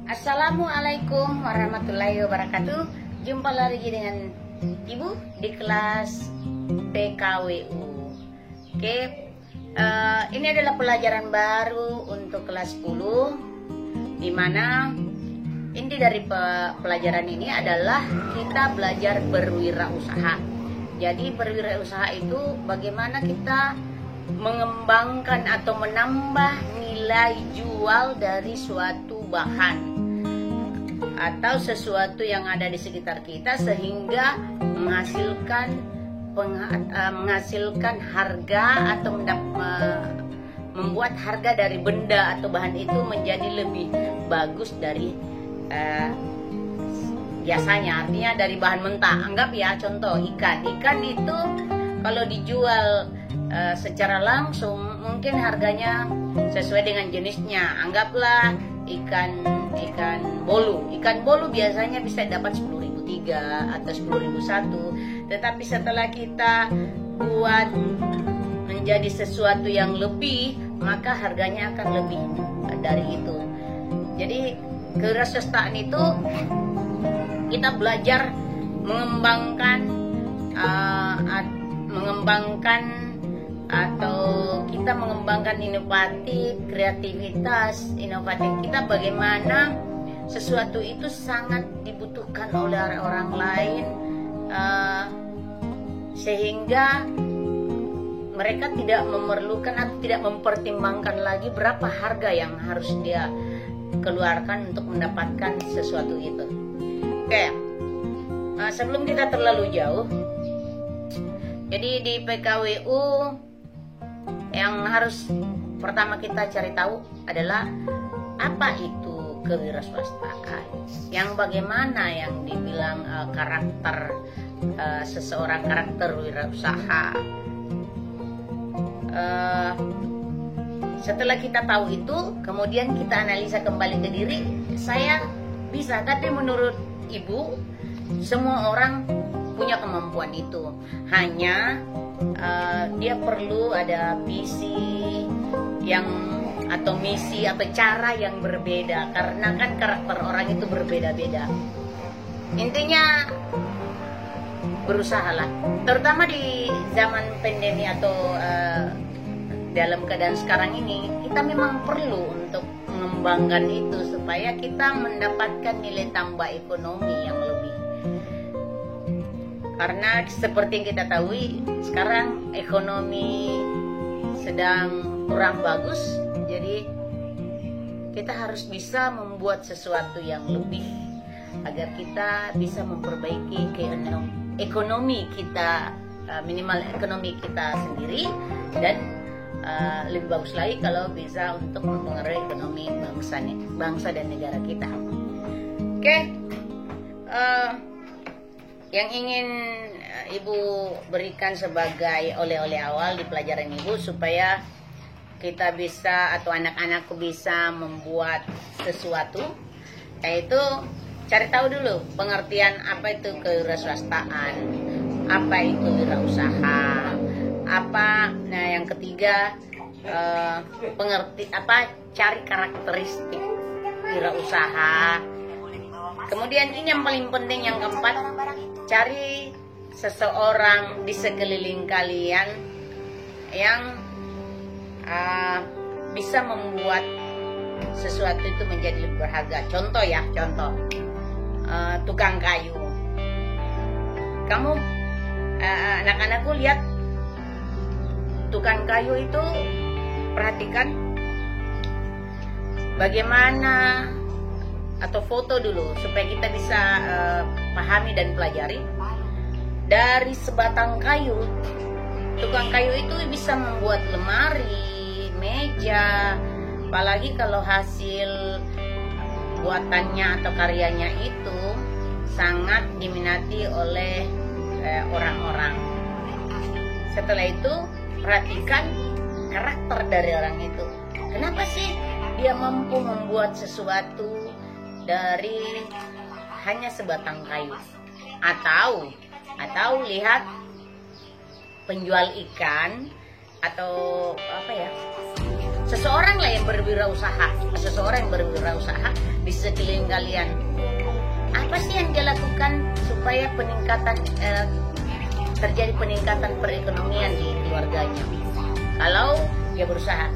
Assalamualaikum warahmatullahi wabarakatuh. Jumpa lagi dengan Ibu di kelas PKWU. Oke, ini adalah pelajaran baru untuk kelas 10, dimana inti dari pelajaran ini adalah kita belajar berwirausaha. Jadi berwirausaha itu bagaimana kita mengembangkan atau menambah nilai jual dari suatu bahan atau sesuatu yang ada di sekitar kita sehingga menghasilkan harga atau membuat harga dari benda atau bahan itu menjadi lebih bagus dari biasanya. Artinya dari bahan mentah. Anggap ya contoh ikan itu kalau dijual secara langsung mungkin harganya sesuai dengan jenisnya. Anggaplah ikan bolu biasanya bisa dapat 10.003 atau 10.001. Tetapi setelah kita buat menjadi sesuatu yang lebih, maka harganya akan lebih dari itu. Jadi kewirausahaan itu kita belajar mengembangkan kreativitas inovatif kita, bagaimana sesuatu itu sangat dibutuhkan oleh orang lain, sehingga mereka tidak memerlukan atau tidak mempertimbangkan lagi berapa harga yang harus dia keluarkan untuk mendapatkan sesuatu itu. Oke, sebelum kita terlalu jauh, jadi di PKWU yang harus pertama kita cari tahu adalah apa itu kewirausahaan. Yang bagaimana yang dibilang karakter seseorang karakter wirausaha. Setelah kita tahu itu, kemudian kita analisa kembali ke diri. Saya bisa, tapi menurut Ibu, semua orang punya kemampuan itu. Hanya dia perlu ada visi atau misi atau cara yang berbeda, karena kan karakter orang itu berbeda-beda. Intinya berusahalah, terutama di zaman pandemi atau dalam keadaan sekarang ini, kita memang perlu untuk mengembangkan itu supaya kita mendapatkan nilai tambah ekonomi yang lebih. Karena seperti yang kita tahu, sekarang ekonomi sedang kurang bagus, jadi kita harus bisa membuat sesuatu yang lebih agar kita bisa memperbaiki ekonomi kita, minimal ekonomi kita sendiri, dan lebih bagus lagi kalau bisa untuk mempengaruhi ekonomi bangsa dan negara kita. Oke. Yang ingin Ibu berikan sebagai oleh-oleh awal di pelajaran Ibu, supaya kita bisa atau anak-anakku bisa membuat sesuatu, yaitu cari tahu dulu pengertian apa itu kewirausahaan, apa itu wirausaha, yang ketiga cari karakteristik wirausaha. Kemudian ini yang paling penting, yang keempat, cari seseorang di sekeliling kalian yang bisa membuat sesuatu itu menjadi lebih berharga. Contoh tukang kayu. Kamu anak-anakku lihat tukang kayu itu, perhatikan bagaimana, atau foto dulu supaya kita bisa pahami dan pelajari. Dari sebatang kayu, tukang kayu itu bisa membuat lemari, meja, apalagi kalau hasil buatannya atau karyanya itu sangat diminati oleh orang-orang. Setelah itu, perhatikan karakter dari orang itu. Kenapa sih dia mampu membuat sesuatu dari hanya sebatang kayu? Atau lihat penjual ikan atau seseorang lah yang berwirausaha, di sekeliling kalian. Apa sih yang dia lakukan supaya terjadi peningkatan perekonomian di keluarganya? Kalau dia berusaha,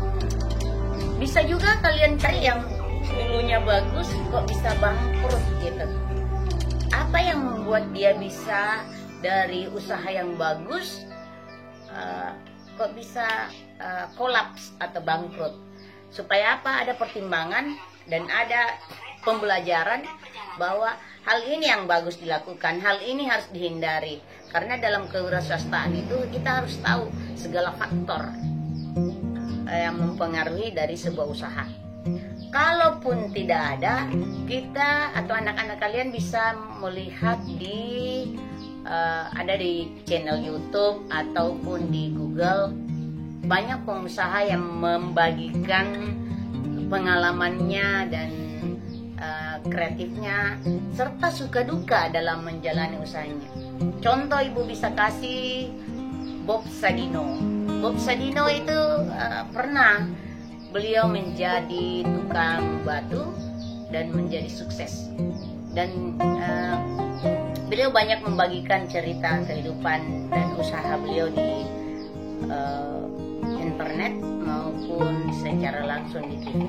bisa juga kalian cari yang dulunya bagus kok bisa bangkrut gitu. Apa yang membuat dia bisa dari usaha yang bagus kok bisa kolaps atau bangkrut? Supaya apa? Ada pertimbangan dan ada pembelajaran bahwa hal ini yang bagus dilakukan, hal ini harus dihindari. Karena dalam kewirausahaan itu kita harus tahu segala faktor yang mempengaruhi dari sebuah usaha. Kalaupun tidak ada, kita atau anak-anak kalian bisa melihat ada di channel YouTube ataupun di Google, banyak pengusaha yang membagikan pengalamannya dan kreatifnya serta suka duka dalam menjalani usahanya. Contoh ibu bisa kasih Bob Sadino. Bob Sadino itu pernah beliau menjadi tukang batu dan menjadi sukses. Dan beliau banyak membagikan cerita kehidupan dan usaha beliau di internet maupun secara langsung di TV.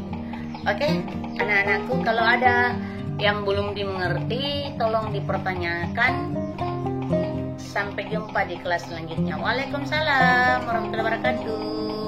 Oke, anak-anakku, kalau ada yang belum dimengerti, tolong dipertanyakan. Sampai jumpa di kelas selanjutnya. Waalaikumsalam warahmatullahi wabarakatuh.